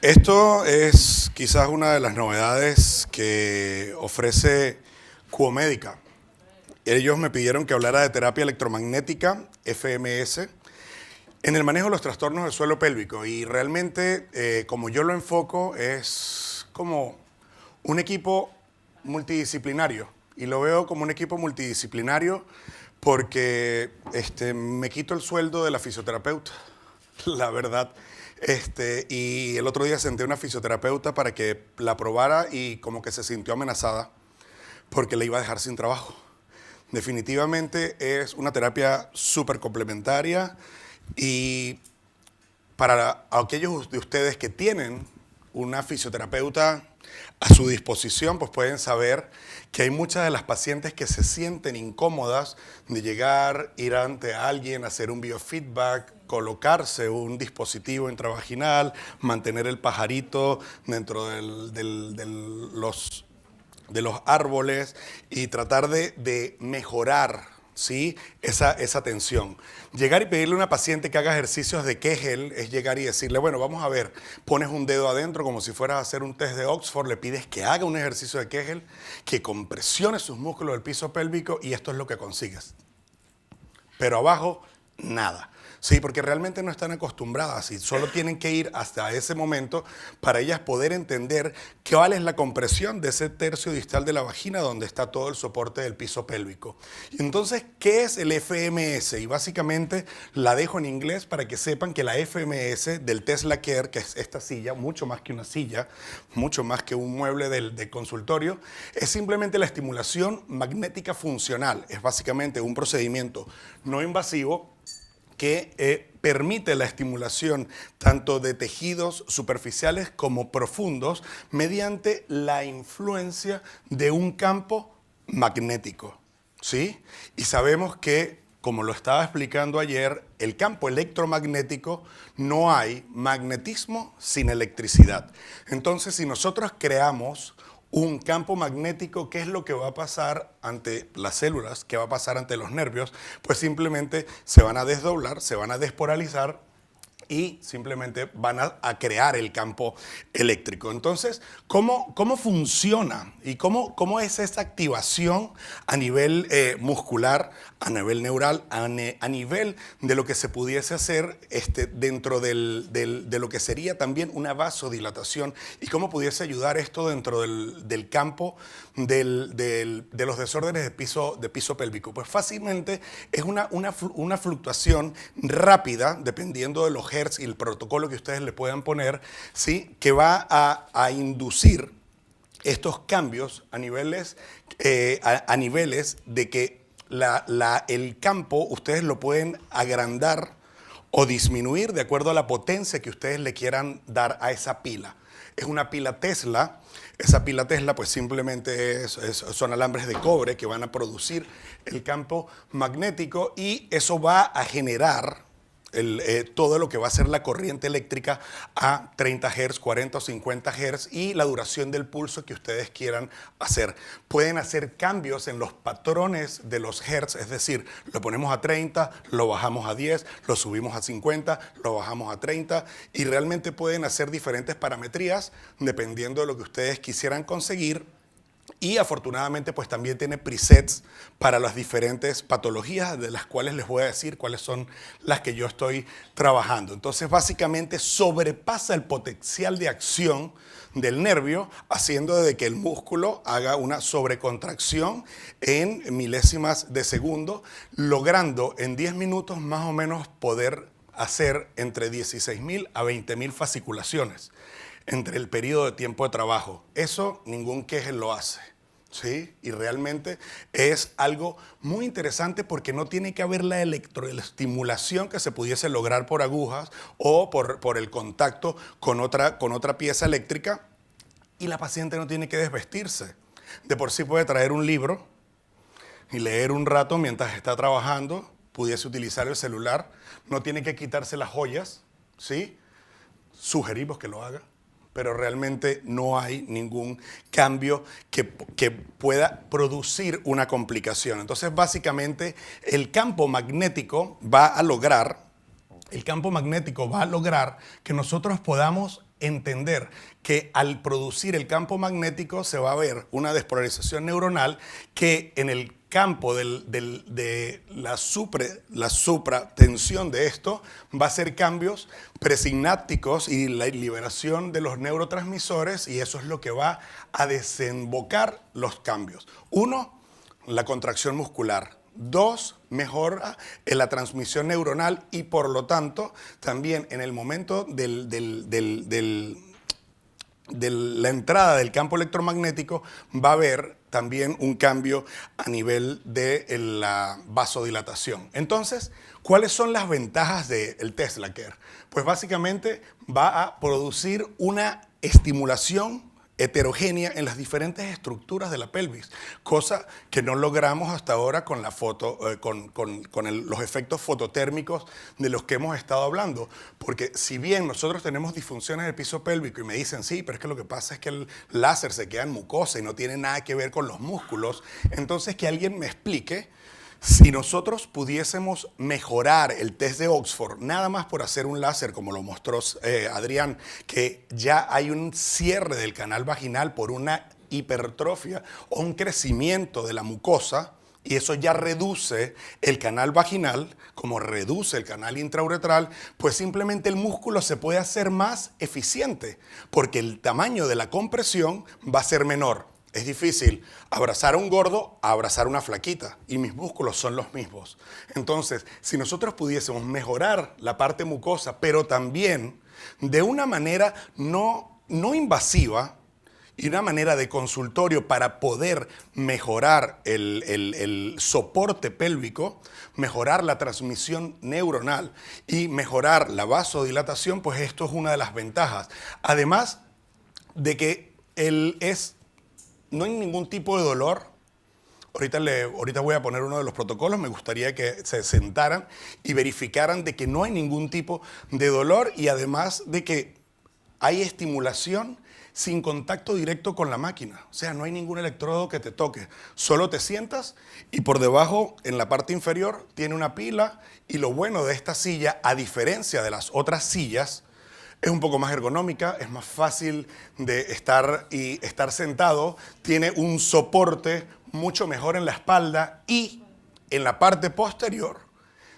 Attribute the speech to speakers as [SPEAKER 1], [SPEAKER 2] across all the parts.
[SPEAKER 1] Esto es quizás una de las novedades que ofrece Cuomédica. Ellos me pidieron que hablara de terapia electromagnética, FMS, en el manejo de los trastornos del suelo pélvico. Y realmente, como yo lo enfoco, es como un equipo multidisciplinario. Y lo veo como un equipo multidisciplinario porque me quito el sueldo de la fisioterapeuta, la verdad. Y el otro día senté a una fisioterapeuta para que la probara y como que se sintió amenazada porque le iba a dejar sin trabajo. Definitivamente es una terapia súper complementaria y para aquellos de ustedes que tienen una fisioterapeuta a su disposición, pues pueden saber que hay muchas de las pacientes que se sienten incómodas de llegar, ir ante alguien, hacer un biofeedback, colocarse un dispositivo intravaginal, mantener el pajarito dentro de los árboles y tratar de mejorar, ¿sí?, esa tensión. Llegar y pedirle a una paciente que haga ejercicios de Kegel es llegar y decirle, bueno, vamos a ver, pones un dedo adentro como si fueras a hacer un test de Oxford, le pides que haga un ejercicio de Kegel, que compresione sus músculos del piso pélvico y esto es lo que consigues. Pero abajo, nada. Sí, porque realmente no están acostumbradas y solo tienen que ir hasta ese momento para ellas poder entender cuál es la compresión de ese tercio distal de la vagina donde está todo el soporte del piso pélvico. Y entonces, ¿qué es el FMS? Y básicamente la dejo en inglés para que sepan que la FMS del Tesla Care, que es esta silla, mucho más que una silla, mucho más que un mueble de consultorio, es simplemente la estimulación magnética funcional. Es básicamente un procedimiento no invasivo que permite la estimulación tanto de tejidos superficiales como profundos mediante la influencia de un campo magnético, ¿sí? Y sabemos que, como lo estaba explicando ayer, el campo electromagnético, no hay magnetismo sin electricidad. Entonces, si nosotros creamos un campo magnético, ¿qué es lo que va a pasar ante las células? ¿Qué va a pasar ante los nervios? Pues simplemente se van a desdoblar, se van a despolarizar y simplemente van a crear el campo eléctrico. Entonces, ¿cómo funciona y cómo es esa activación a nivel muscular, a nivel neural, a nivel de lo que se pudiese hacer dentro de lo que sería también una vasodilatación y cómo pudiese ayudar esto dentro del campo de los desórdenes de piso pélvico? Pues fácilmente es una fluctuación rápida, dependiendo de los hertz y el protocolo que ustedes le puedan poner, ¿sí?, que va a inducir estos cambios a niveles de que el campo ustedes lo pueden agrandar o disminuir de acuerdo a la potencia que ustedes le quieran dar a esa pila. Es una pila Tesla. Esa pila Tesla pues simplemente son alambres de cobre que van a producir el campo magnético y eso va a generar todo lo que va a ser la corriente eléctrica a 30 Hz, 40 o 50 Hz y la duración del pulso que ustedes quieran hacer. Pueden hacer cambios en los patrones de los Hz, es decir, lo ponemos a 30, lo bajamos a 10, lo subimos a 50, lo bajamos a 30 y realmente pueden hacer diferentes parametrías dependiendo de lo que ustedes quisieran conseguir. Y afortunadamente pues también tiene presets para las diferentes patologías de las cuales les voy a decir cuáles son las que yo estoy trabajando. Entonces básicamente sobrepasa el potencial de acción del nervio haciendo de que el músculo haga una sobrecontracción en milésimas de segundo, logrando en 10 minutos más o menos poder hacer entre 16.000 a 20.000 fasciculaciones entre el periodo de tiempo de trabajo. Eso ningún Kegel lo hace, ¿sí? Y realmente es algo muy interesante porque no tiene que haber la electroestimulación que se pudiese lograr por agujas o por el contacto con otra pieza eléctrica y la paciente no tiene que desvestirse. De por sí puede traer un libro y leer un rato mientras está trabajando, pudiese utilizar el celular, no tiene que quitarse las joyas, ¿sí? Sugerimos que lo haga, pero realmente no hay ningún cambio que pueda producir una complicación. Entonces, básicamente, el campo magnético va a lograr que nosotros podamos entender que al producir el campo magnético se va a ver una despolarización neuronal que en el campo de la supratensión de esto va a ser cambios presinápticos y la liberación de los neurotransmisores, y eso es lo que va a desembocar los cambios. Uno, la contracción muscular. Dos, mejora en la transmisión neuronal y por lo tanto también en el momento de la entrada del campo electromagnético va a haber también un cambio a nivel de la vasodilatación. Entonces, ¿cuáles son las ventajas del Tesla Care? Pues básicamente va a producir una estimulación heterogénea en las diferentes estructuras de la pelvis, cosa que no logramos hasta ahora con la los efectos fototérmicos de los que hemos estado hablando, porque si bien nosotros tenemos disfunciones del piso pélvico y me dicen, sí, pero es que lo que pasa es que el láser se queda en mucosa y no tiene nada que ver con los músculos, entonces que alguien me explique. Si nosotros pudiésemos mejorar el test de Oxford, nada más por hacer un láser, como lo mostró Adrián, que ya hay un cierre del canal vaginal por una hipertrofia o un crecimiento de la mucosa, y eso ya reduce el canal vaginal, como reduce el canal intrauretral, pues simplemente el músculo se puede hacer más eficiente, porque el tamaño de la compresión va a ser menor. Es difícil abrazar a un gordo a abrazar a una flaquita y mis músculos son los mismos. Entonces, si nosotros pudiésemos mejorar la parte mucosa, pero también de una manera no invasiva y una manera de consultorio para poder mejorar el soporte pélvico, mejorar la transmisión neuronal y mejorar la vasodilatación, pues esto es una de las ventajas. Además de que no hay ningún tipo de dolor. Ahorita voy a poner uno de los protocolos. Me gustaría que se sentaran y verificaran de que no hay ningún tipo de dolor y además de que hay estimulación sin contacto directo con la máquina. O sea, no hay ningún electrodo que te toque. Solo te sientas y por debajo, en la parte inferior, tiene una pila. Y lo bueno de esta silla, a diferencia de las otras sillas, es un poco más ergonómica, es más fácil de estar sentado, tiene un soporte mucho mejor en la espalda y en la parte posterior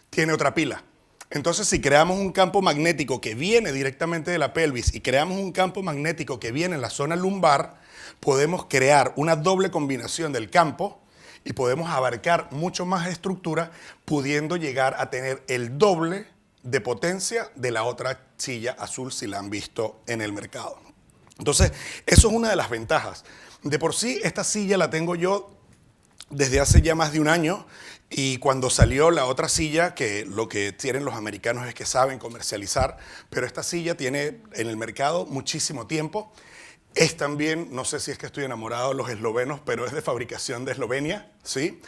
[SPEAKER 1] tiene otra pila. Entonces, si creamos un campo magnético que viene directamente de la pelvis y creamos un campo magnético que viene en la zona lumbar, podemos crear una doble combinación del campo y podemos abarcar mucho más estructura, pudiendo llegar a tener el doble de potencia de la otra silla azul si la han visto en el mercado. Entonces, eso es una de las ventajas. De por sí, esta silla la tengo yo desde hace ya más de un año y cuando salió la otra silla, que lo que tienen los americanos es que saben comercializar, pero esta silla tiene en el mercado muchísimo tiempo. Es también, no sé si es que estoy enamorado de los eslovenos, pero es de fabricación de Eslovenia, ¿sí?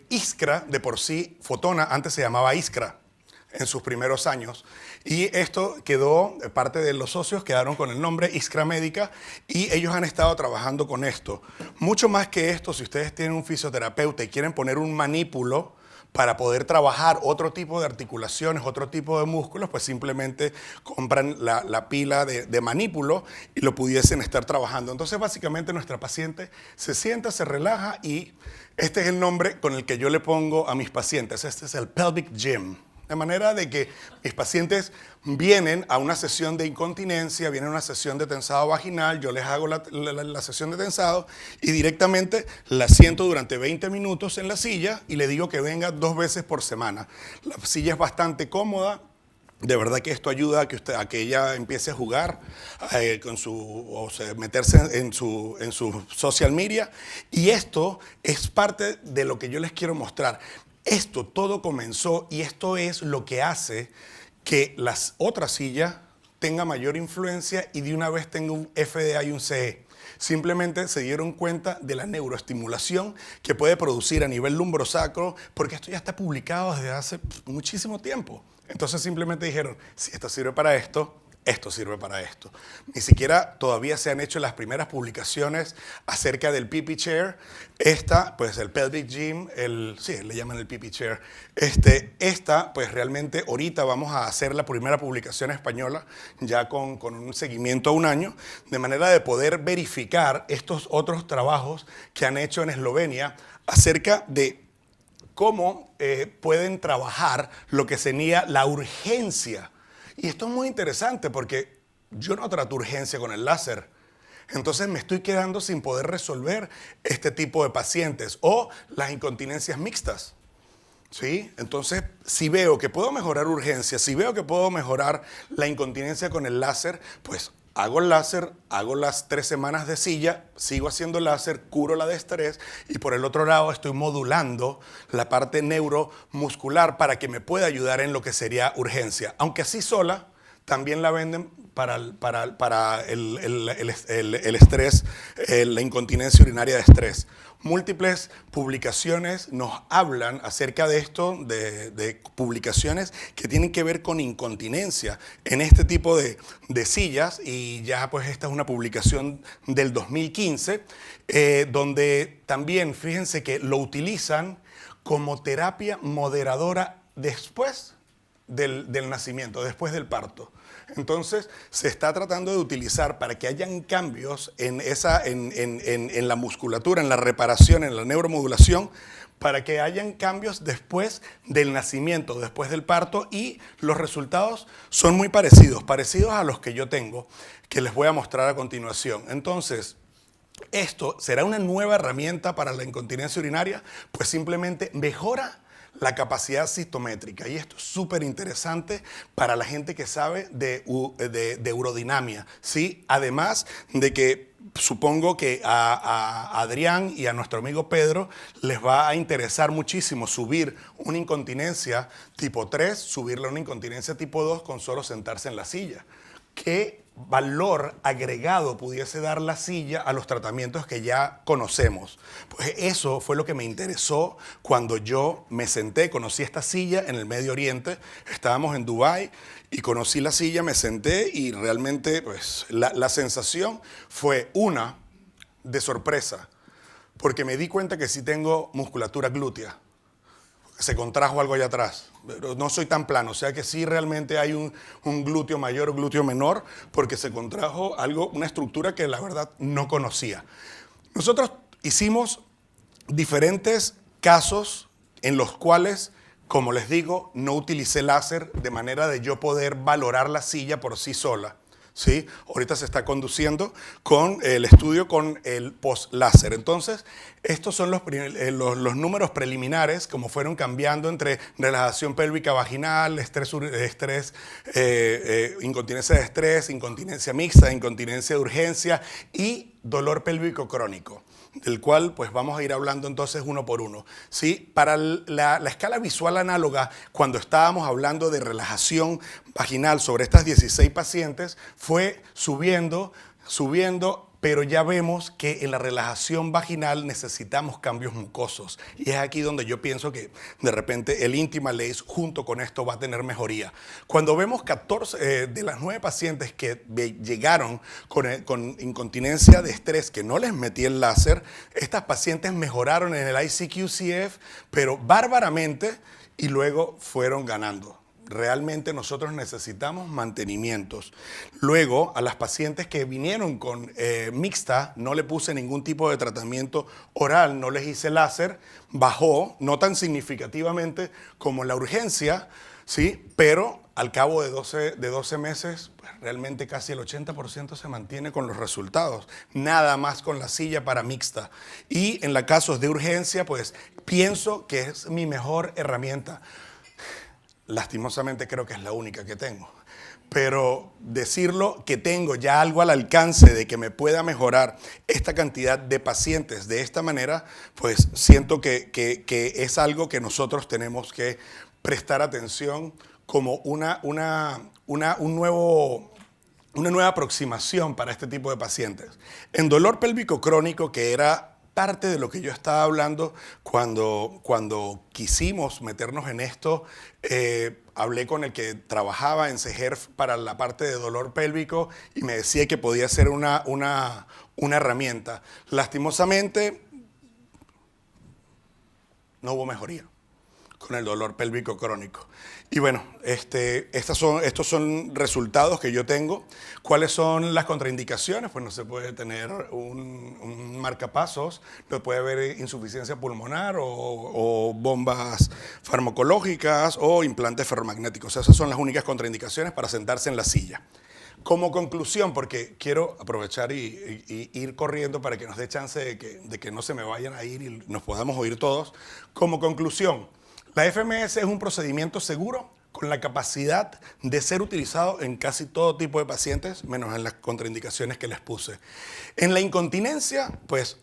[SPEAKER 1] Iskra, de por sí, Fotona, antes se llamaba Iskra en sus primeros años. Y esto quedó, parte de los socios quedaron con el nombre Iskra Médica y ellos han estado trabajando con esto. Mucho más que esto, si ustedes tienen un fisioterapeuta y quieren poner un manípulo para poder trabajar otro tipo de articulaciones, otro tipo de músculos, pues simplemente compran la pila de manípulo y lo pudiesen estar trabajando. Entonces, básicamente, nuestra paciente se sienta, se relaja y este es el nombre con el que yo le pongo a mis pacientes. Este es el Pelvic Gym. De manera de que mis pacientes vienen a una sesión de incontinencia, vienen a una sesión de tensado vaginal, yo les hago la sesión de tensado y directamente la siento durante 20 minutos en la silla y le digo que venga 2 veces por semana. La silla es bastante cómoda. De verdad que esto ayuda a que ella empiece a jugar meterse en su social media. Y esto es parte de lo que yo les quiero mostrar. Esto todo comenzó y esto es lo que hace que las otras sillas tengan mayor influencia y de una vez tenga un FDA y un CE. Simplemente se dieron cuenta de la neuroestimulación que puede producir a nivel lumbrosacro, porque esto ya está publicado desde hace muchísimo tiempo. Entonces simplemente dijeron, si esto sirve para esto, esto sirve para esto. Ni siquiera todavía se han hecho las primeras publicaciones acerca del PP Chair. Esta, pues el Pelvic Gym, sí, le llaman el PP Chair. Esta, pues realmente ahorita vamos a hacer la primera publicación española, ya con un seguimiento a un año, de manera de poder verificar estos otros trabajos que han hecho en Eslovenia acerca de cómo pueden trabajar lo que sería la urgencia. Y esto es muy interesante porque yo no trato urgencia con el láser. Entonces me estoy quedando sin poder resolver este tipo de pacientes o las incontinencias mixtas. ¿Sí? Entonces, si veo que puedo mejorar urgencia, si veo que puedo mejorar la incontinencia con el láser, pues hago el láser, hago las 3 semanas de silla, sigo haciendo el láser, curo la de estrés y por el otro lado estoy modulando la parte neuromuscular para que me pueda ayudar en lo que sería urgencia. Aunque así sola, también la venden para el estrés, la incontinencia urinaria de estrés. Múltiples publicaciones nos hablan acerca de esto, de publicaciones que tienen que ver con incontinencia en este tipo de sillas, y ya pues esta es una publicación del 2015, donde también fíjense que lo utilizan como terapia moderadora después del nacimiento, después del parto. Entonces, se está tratando de utilizar para que hayan cambios en la musculatura, en la reparación, en la neuromodulación, para que hayan cambios después del nacimiento, después del parto, y los resultados son muy parecidos a los que yo tengo, que les voy a mostrar a continuación. Entonces, ¿esto será una nueva herramienta para la incontinencia urinaria? Pues simplemente mejora la capacidad citométrica, y esto es súper interesante para la gente que sabe de urodinamia, ¿sí? Además de que supongo que a Adrián y a nuestro amigo Pedro les va a interesar muchísimo subir una incontinencia tipo 3, subirle a una incontinencia tipo 2 con solo sentarse en la silla. ¿Qué valor agregado pudiese dar la silla a los tratamientos que ya conocemos? Pues eso fue lo que me interesó cuando yo me senté, conocí esta silla en el Medio Oriente. Estábamos en Dubái y conocí la silla, me senté y realmente pues la sensación fue una de sorpresa, porque me di cuenta que sí tengo musculatura glútea. Se contrajo algo allá atrás, pero no soy tan plano, o sea que sí realmente hay un glúteo mayor o glúteo menor, porque se contrajo algo, una estructura que la verdad no conocía. Nosotros hicimos diferentes casos en los cuales, como les digo, no utilicé láser de manera de yo poder valorar la silla por sí sola. ¿Sí? Ahorita se está conduciendo con el estudio con el post-láser. Entonces, estos son los números preliminares, como fueron cambiando entre relajación pélvica vaginal, incontinencia de estrés, incontinencia mixta, incontinencia de urgencia y dolor pélvico crónico, del cual pues vamos a ir hablando entonces uno por uno. ¿Sí? Para la escala visual análoga, cuando estábamos hablando de relajación vaginal sobre estas 16 pacientes, fue subiendo, pero ya vemos que en la relajación vaginal necesitamos cambios mucosos. Y es aquí donde yo pienso que de repente el Intimalace junto con esto va a tener mejoría. Cuando vemos 14 de las 9 pacientes que llegaron con incontinencia de estrés, que no les metí el láser, estas pacientes mejoraron en el ICQ-CF, pero bárbaramente, y luego fueron ganando. Realmente nosotros necesitamos mantenimientos. Luego, a las pacientes que vinieron con mixta, no le puse ningún tipo de tratamiento oral, no les hice láser, bajó, no tan significativamente como la urgencia, ¿sí? Pero al cabo de 12 meses, pues, realmente casi el 80% se mantiene con los resultados, nada más con la silla para mixta. Y en los casos de urgencia, pues pienso que es mi mejor herramienta. Lastimosamente creo que es la única que tengo, pero decirlo que tengo ya algo al alcance de que me pueda mejorar esta cantidad de pacientes de esta manera, pues siento que es algo que nosotros tenemos que prestar atención como una nueva aproximación para este tipo de pacientes. En dolor pélvico crónico, que era parte de lo que yo estaba hablando cuando quisimos meternos en esto. Hablé con el que trabajaba en CEGERF para la parte de dolor pélvico y me decía que podía ser una herramienta. Lastimosamente, no hubo mejoría con el dolor pélvico crónico. Y bueno, estos son resultados que yo tengo. ¿Cuáles son las contraindicaciones? Pues no se puede tener un marcapasos, no puede haber insuficiencia pulmonar o bombas farmacológicas o implantes ferromagnéticos. Esas son las únicas contraindicaciones para sentarse en la silla. Como conclusión, porque quiero aprovechar y ir corriendo para que nos dé chance de que no se me vayan a ir y nos podamos oír todos. Como conclusión, la FMS es un procedimiento seguro con la capacidad de ser utilizado en casi todo tipo de pacientes, menos en las contraindicaciones que les puse. En la incontinencia, pues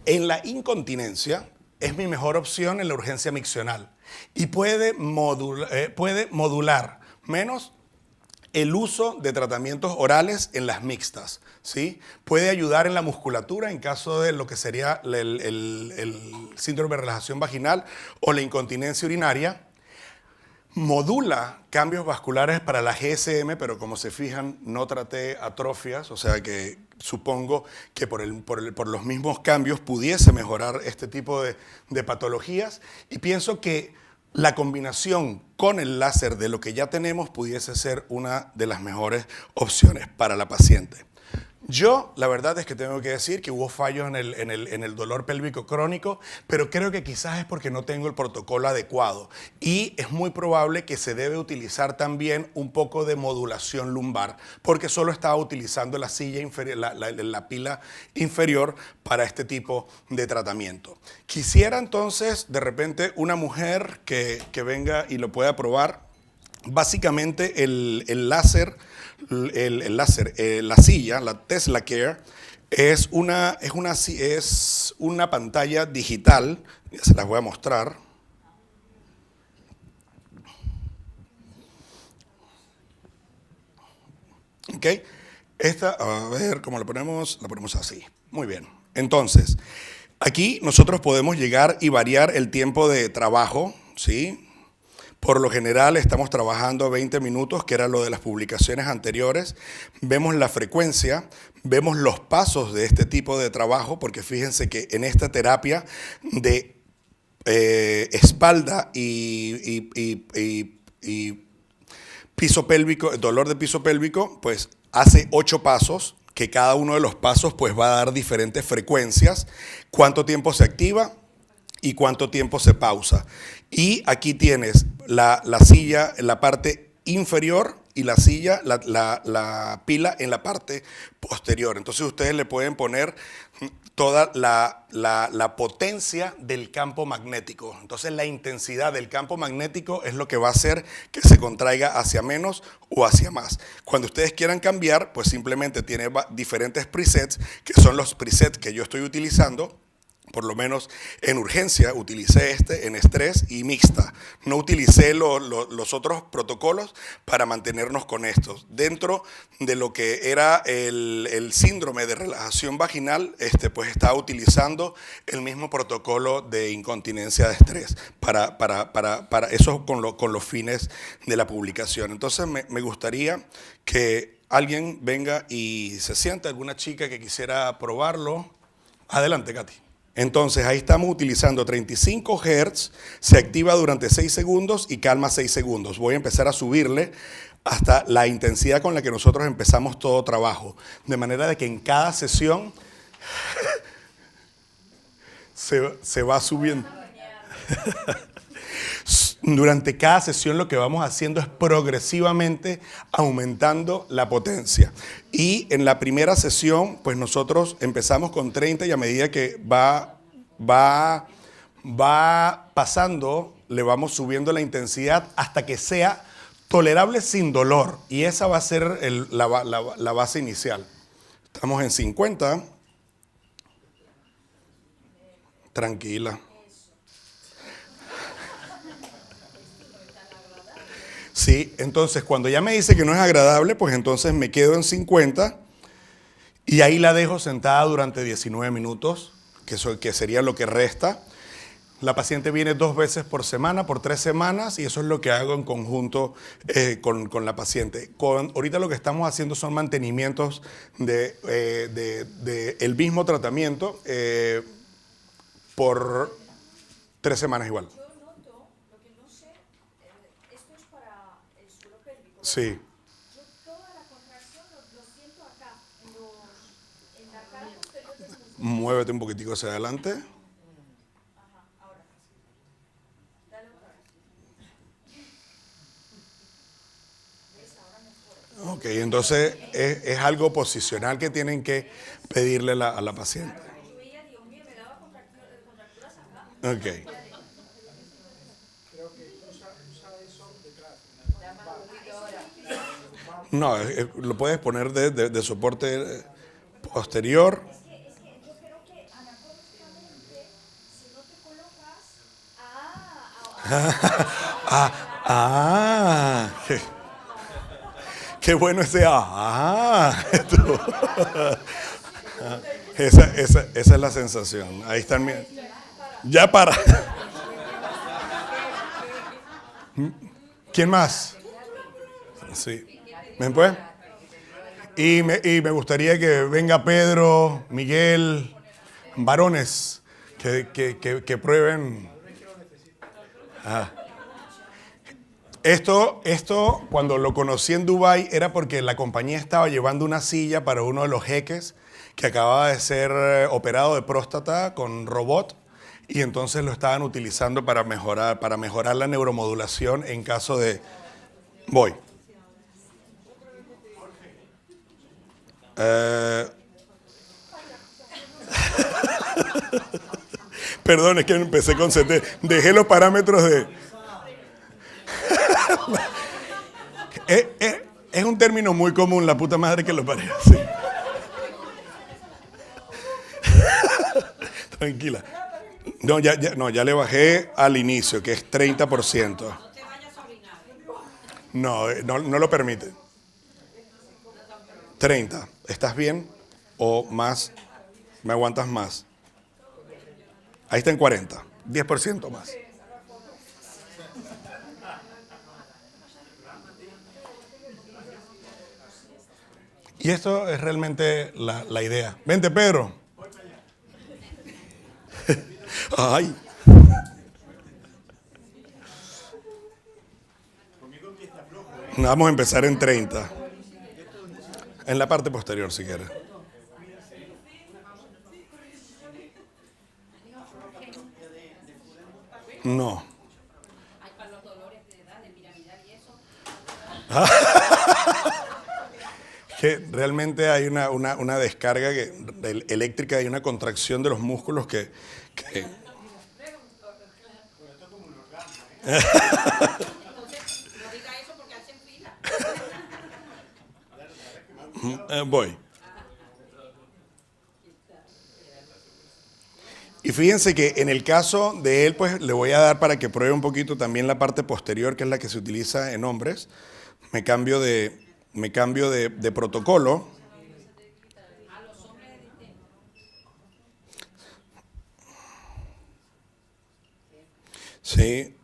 [SPEAKER 1] en la incontinencia es mi mejor opción en la urgencia miccional y puede modular menos el uso de tratamientos orales en las mixtas, ¿sí? Puede ayudar en la musculatura en caso de lo que sería el síndrome de relajación vaginal o la incontinencia urinaria. Modula cambios vasculares para la GSM, pero como se fijan, no traté atrofias, o sea que supongo que por los mismos cambios pudiese mejorar este tipo de patologías. Y pienso que la combinación con el láser de lo que ya tenemos pudiese ser una de las mejores opciones para la paciente. Yo, la verdad es que tengo que decir que hubo fallos en el dolor pélvico crónico, pero creo que quizás es porque no tengo el protocolo adecuado y es muy probable que se debe utilizar también un poco de modulación lumbar, porque solo estaba utilizando la silla inferior, la pila inferior para este tipo de tratamiento. Quisiera entonces, de repente, una mujer que venga y lo pueda probar. Básicamente el láser, la silla, la Tesla Care, es una pantalla digital, ya se las voy a mostrar. Ok, esta, a ver cómo la ponemos así. Muy bien, entonces, aquí nosotros podemos llegar y variar el tiempo de trabajo, ¿sí? Por lo general estamos trabajando a 20 minutos, que era lo de las publicaciones anteriores. Vemos la frecuencia, vemos los pasos de este tipo de trabajo, porque fíjense que en esta terapia de espalda y piso pélvico, dolor de piso pélvico, pues hace 8 pasos, que cada uno de los pasos pues va a dar diferentes frecuencias, cuánto tiempo se activa y cuánto tiempo se pausa. Y aquí tienes la silla en la parte inferior y la silla, la pila en la parte posterior. Entonces ustedes le pueden poner toda la potencia del campo magnético. Entonces la intensidad del campo magnético es lo que va a hacer que se contraiga hacia menos o hacia más. Cuando ustedes quieran cambiar, pues simplemente tiene diferentes presets, que son los presets que yo estoy utilizando. Por lo menos en urgencia utilicé en estrés y mixta. No utilicé los otros protocolos para mantenernos con estos. Dentro de lo que era el síndrome de relajación vaginal, pues estaba utilizando el mismo protocolo de incontinencia de estrés para eso con los fines de la publicación. Entonces me gustaría que alguien venga y se siente, alguna chica que quisiera probarlo. Adelante, Katy. Entonces ahí estamos utilizando 35 Hz, se activa durante 6 segundos y calma 6 segundos. Voy a empezar a subirle hasta la intensidad con la que nosotros empezamos todo trabajo. De manera de que en cada sesión se va subiendo. Durante cada sesión lo que vamos haciendo es progresivamente aumentando la potencia. Y en la primera sesión, pues nosotros empezamos con 30 y a medida que va pasando, le vamos subiendo la intensidad hasta que sea tolerable sin dolor. Y esa va a ser la base inicial. Estamos en 50. Tranquila. Sí, entonces cuando ya me dice que no es agradable, pues entonces me quedo en 50 y ahí la dejo sentada durante 19 minutos, que sería lo que resta. La paciente viene 2 veces por semana, por 3 semanas, y eso es lo que hago en conjunto con la paciente. Ahorita lo que estamos haciendo son mantenimientos de el mismo tratamiento por 3 semanas igual.
[SPEAKER 2] Yo noto, lo que no sé, esto es para el suelo pélvico.
[SPEAKER 1] Sí.
[SPEAKER 2] Yo toda la contracción lo siento acá, en la cara posterior del músculo.
[SPEAKER 1] Muévete un poquitico hacia adelante.
[SPEAKER 2] Ajá, ahora. Dale otra vez. ¿Ves? Ahora mejor.
[SPEAKER 1] Ok, entonces es algo posicional que tienen que pedirle a la paciente.
[SPEAKER 2] Yo veía, Dios mío, me daba contracturas acá.
[SPEAKER 1] Ok. No, lo puedes poner de soporte posterior.
[SPEAKER 2] Es que yo creo que anatómicamente, si no te colocas,
[SPEAKER 1] Qué bueno ese esa es la sensación. Ahí están. Ya para. ¿Quién más? Sí. ¿Ven pues? Y me gustaría que venga Pedro, Miguel, varones, que prueben. Ah. Esto, cuando lo conocí en Dubái, era porque la compañía estaba llevando una silla para uno de los jeques que acababa de ser operado de próstata con robot, y entonces lo estaban utilizando para mejorar la neuromodulación en caso de... Voy. Perdón, es que empecé con CT. Dejé los parámetros de... es un término muy común, la puta madre que lo parió. Sí. Tranquila. No, ya le bajé al inicio, que es 30%. No lo permite. 30. ¿Estás bien? ¿O más? ¿Me aguantas más? Ahí está en 40. 10% más. Y esto es realmente la idea. Vente, Pedro. Ay. Vamos a empezar en 30. En la parte posterior, si quieres. No. Que realmente hay una descarga eléctrica, hay una contracción de los músculos que voy. Y fíjense que en el caso de él, pues le voy a dar para que pruebe un poquito también la parte posterior, que es la que se utiliza en hombres. Me cambio de protocolo. Sí.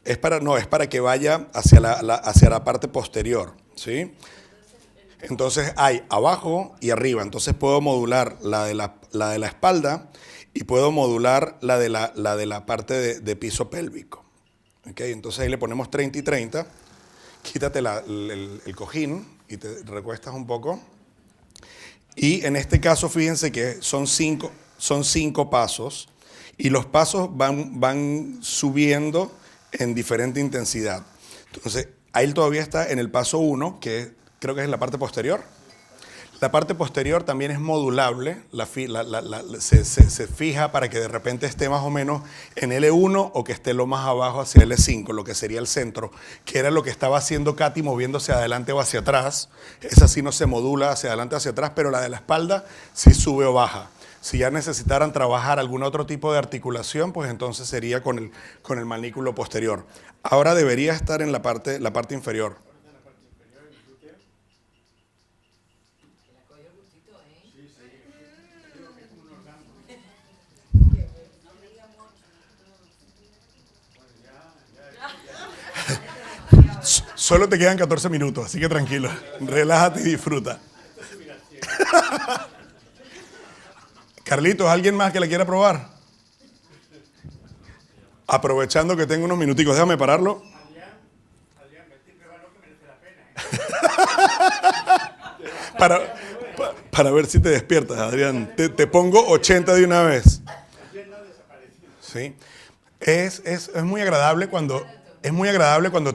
[SPEAKER 1] Es para que vaya hacia la parte posterior, ¿sí? Entonces hay abajo y arriba. Entonces puedo modular la de la espalda y puedo modular la de la parte de piso pélvico. ¿Okay? Entonces ahí le ponemos 30 y 30. Quítate el cojín y te recuestas un poco. Y en este caso, fíjense que son cinco pasos. Y los pasos van subiendo en diferente intensidad. Entonces, ahí todavía está en el paso 1, que creo que es la parte posterior. La parte posterior también es modulable, se fija para que de repente esté más o menos en L1 o que esté lo más abajo hacia L5, lo que sería el centro, que era lo que estaba haciendo Katy moviéndose adelante o hacia atrás. Esa sí no se modula hacia adelante o hacia atrás, pero la de la espalda sí sube o baja. Si ya necesitaran trabajar algún otro tipo de articulación, pues entonces sería con el manículo posterior. Ahora debería estar en la parte inferior. Solo te quedan 14 minutos, así que tranquilo. Relájate y disfruta. Carlitos, ¿alguien más que la quiera probar? Aprovechando que tengo unos minuticos, déjame pararlo. Adrián, me estoy probando que merece la pena, ¿eh? Para ver si te despiertas, Adrián. Te pongo 80 de una vez. Sí. Es muy agradable cuando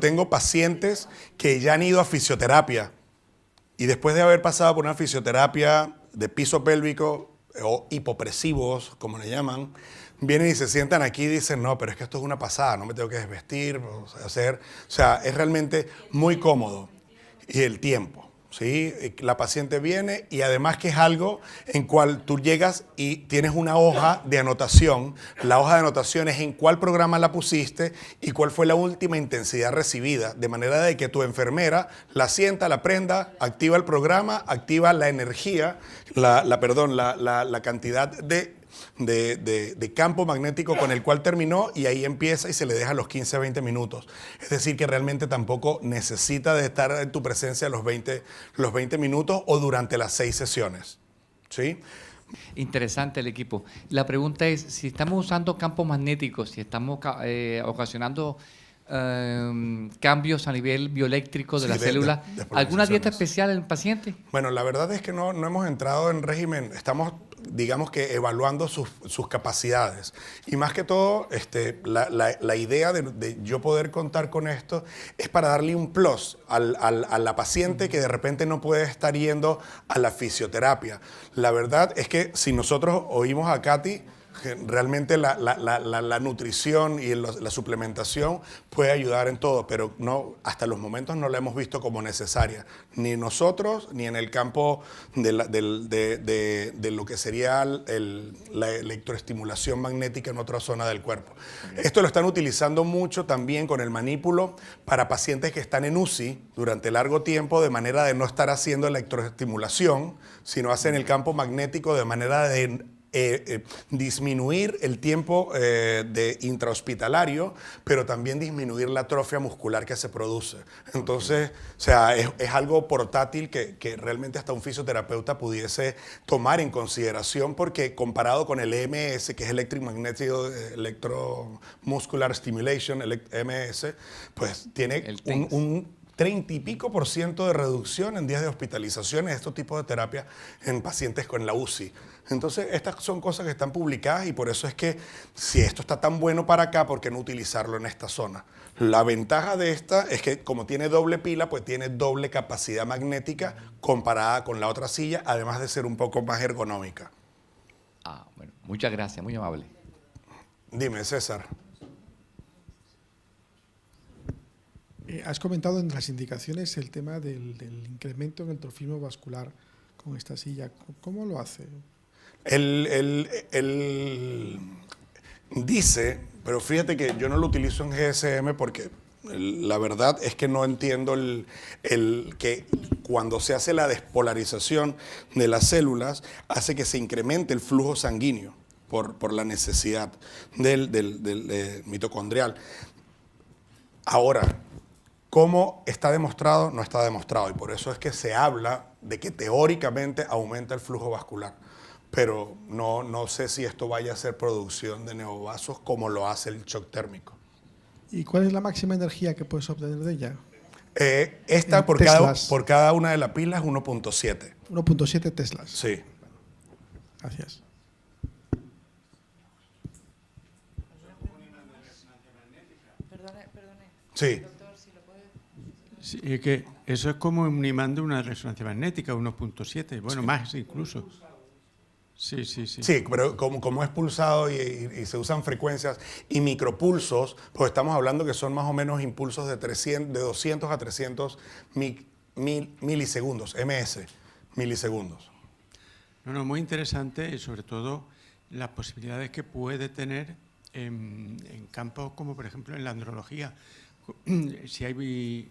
[SPEAKER 1] tengo pacientes que ya han ido a fisioterapia y después de haber pasado por una fisioterapia de piso pélvico o hipopresivos, como le llaman, vienen y se sientan aquí y dicen, no, pero es que esto es una pasada, no me tengo que desvestir, o sea, es realmente muy cómodo. Y el tiempo, ¿sí? La paciente viene y además que es algo en cual tú llegas y tienes una hoja de anotación. La hoja de anotación es en cuál programa la pusiste y cuál fue la última intensidad recibida, de manera de que tu enfermera la sienta, la prenda, activa el programa, activa la energía, la cantidad de campo magnético con el cual terminó y ahí empieza y se le deja los 15 a 20 minutos. Es decir, que realmente tampoco necesita de estar en tu presencia los 20 minutos o durante las 6 sesiones. ¿Sí?
[SPEAKER 3] Interesante el equipo. La pregunta es, si estamos usando campos magnéticos, si estamos ocasionando cambios a nivel bioeléctrico de la célula, ¿alguna dieta especial en el paciente?
[SPEAKER 1] Bueno, la verdad es que no hemos entrado en régimen, estamos, digamos que evaluando sus capacidades. Y más que todo, la idea de yo poder contar con esto es para darle un plus a la paciente que de repente no puede estar yendo a la fisioterapia. La verdad es que si nosotros oímos a Katy, realmente la nutrición y la suplementación puede ayudar en todo, pero no, hasta los momentos no la hemos visto como necesaria, ni nosotros, ni en el campo de lo que sería la electroestimulación magnética en otra zona del cuerpo. Esto lo están utilizando mucho también con el manípulo para pacientes que están en UCI durante largo tiempo, de manera de no estar haciendo electroestimulación, sino hacen el campo magnético de manera de disminuir el tiempo de intrahospitalario, pero también disminuir la atrofia muscular que se produce. Entonces, o sea, es algo portátil que realmente hasta un fisioterapeuta pudiese tomar en consideración, porque comparado con el EMS, que es Electromuscular Stimulation, el EMS, pues tiene un 30 y pico % de reducción en días de hospitalización en estos tipos de terapia en pacientes con la UCI. Entonces, estas son cosas que están publicadas y por eso es que si esto está tan bueno para acá, ¿por qué no utilizarlo en esta zona? La ventaja de esta es que como tiene doble pila, pues tiene doble capacidad magnética comparada con la otra silla, además de ser un poco más ergonómica.
[SPEAKER 3] Bueno, muchas gracias, muy amable.
[SPEAKER 1] Dime, César.
[SPEAKER 4] Has comentado en las indicaciones el tema del incremento en el trofismo vascular con esta silla. ¿Cómo lo hace?
[SPEAKER 1] Él dice, pero fíjate que yo no lo utilizo en GSM porque la verdad es que no entiendo que cuando se hace la despolarización de las células hace que se incremente el flujo sanguíneo por la necesidad del mitocondrial. Ahora, ¿cómo está demostrado? No está demostrado, y por eso es que se habla de que teóricamente aumenta el flujo vascular, pero no sé si esto vaya a ser producción de neovasos como lo hace el shock térmico.
[SPEAKER 4] ¿Y cuál es la máxima energía que puedes obtener de ella?
[SPEAKER 1] Esta por cada una de las pilas 1.7.
[SPEAKER 4] 1.7 teslas.
[SPEAKER 1] Sí.
[SPEAKER 4] Gracias.
[SPEAKER 2] Perdone.
[SPEAKER 1] Sí.
[SPEAKER 5] Sí, es que eso es como un imán de una resonancia magnética, 1.7, bueno, sí, más incluso. Sí.
[SPEAKER 1] Sí, pero como es pulsado y se usan frecuencias y micropulsos, pues estamos hablando que son más o menos impulsos de 200 a 300 milisegundos, milisegundos.
[SPEAKER 5] No, muy interesante y sobre todo las posibilidades que puede tener en campos como por ejemplo en la andrología. Si hay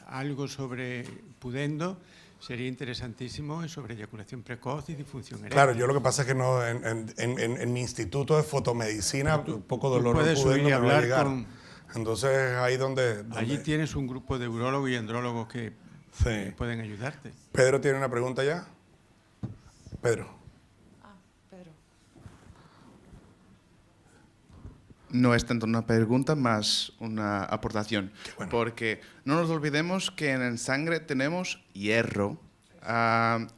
[SPEAKER 5] algo sobre pudendo, sería interesantísimo sobre eyaculación precoz y disfunción eréctil.
[SPEAKER 1] Claro, yo lo que pasa es que no, en mi instituto de fotomedicina, un poco dolor
[SPEAKER 5] puedes
[SPEAKER 1] pudendo
[SPEAKER 5] subir y
[SPEAKER 1] me va a
[SPEAKER 5] hablar
[SPEAKER 1] llegar. Entonces, ahí donde
[SPEAKER 5] Allí tienes un grupo de urólogos y andrólogos que
[SPEAKER 1] sí.
[SPEAKER 5] pueden ayudarte.
[SPEAKER 1] Pedro tiene una pregunta ya. Pedro.
[SPEAKER 2] Pedro.
[SPEAKER 6] No es tanto una pregunta, más una aportación.
[SPEAKER 1] bueno.
[SPEAKER 6] Porque no nos olvidemos que en la sangre tenemos hierro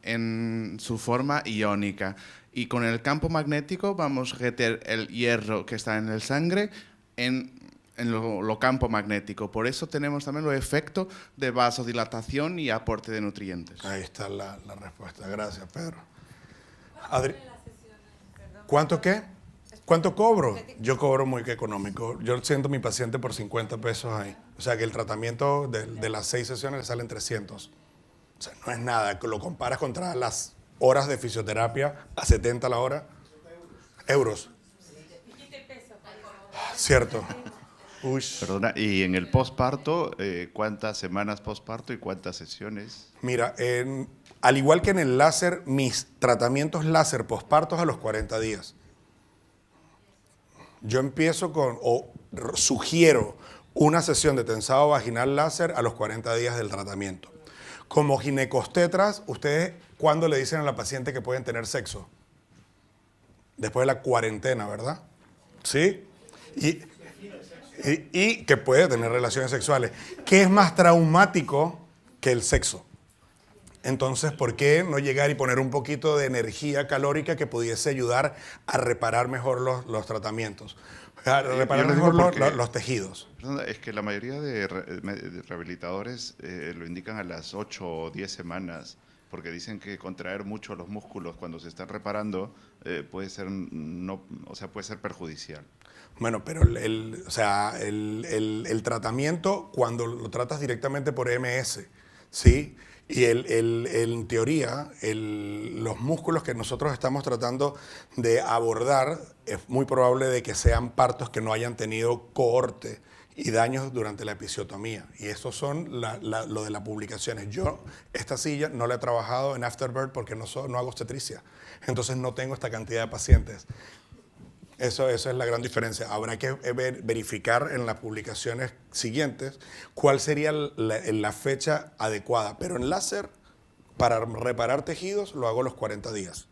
[SPEAKER 6] en su forma iónica. Y con el campo magnético vamos a meter el hierro que está en la sangre en lo campo magnético. Por eso tenemos también los efectos de vasodilatación y aporte de nutrientes.
[SPEAKER 1] Ahí está la respuesta. Gracias, Pedro. ¿Cuánto qué? ¿Cuánto cobro? Yo cobro muy económico. Yo siento a mi paciente por 50 pesos ahí. O sea que el tratamiento de las 6 sesiones le salen 300. O sea, no es nada. Lo comparas contra las horas de fisioterapia a 70 la hora. Euros. Cierto. Uy.
[SPEAKER 7] Perdona, y en el posparto, ¿cuántas semanas posparto y cuántas sesiones?
[SPEAKER 1] Mira, al igual que en el láser, mis tratamientos láser pospartos a los 40 días. Yo empiezo sugiero una sesión de tensado vaginal láser a los 40 días del tratamiento. Como ginecostetras, ¿ustedes cuándo le dicen a la paciente que pueden tener sexo? Después de la cuarentena, ¿verdad? ¿Sí? Y que puede tener relaciones sexuales. ¿Qué es más traumático que el sexo? Entonces, ¿por qué no llegar y poner un poquito de energía calórica que pudiese ayudar a reparar mejor los tratamientos? A reparar
[SPEAKER 7] Yo lo digo
[SPEAKER 1] mejor
[SPEAKER 7] porque-
[SPEAKER 1] los tejidos.
[SPEAKER 7] Perdona, es que la mayoría de rehabilitadores lo indican a las 8 o 10 semanas, porque dicen que contraer mucho los músculos cuando se están reparando puede ser puede ser perjudicial.
[SPEAKER 1] Bueno, pero el tratamiento, cuando lo tratas directamente por EMS, ¿sí? Y en teoría, los músculos que nosotros estamos tratando de abordar, es muy probable de que sean partos que no hayan tenido cohorte y daños durante la episiotomía. Y eso son lo de las publicaciones. Yo esta silla no la he trabajado en Afterbirth porque no hago obstetricia. Entonces no tengo esta cantidad de pacientes. Eso es la gran diferencia. Habrá que verificar en las publicaciones siguientes cuál sería la fecha adecuada. Pero en láser, para reparar tejidos, lo hago a los 40 días.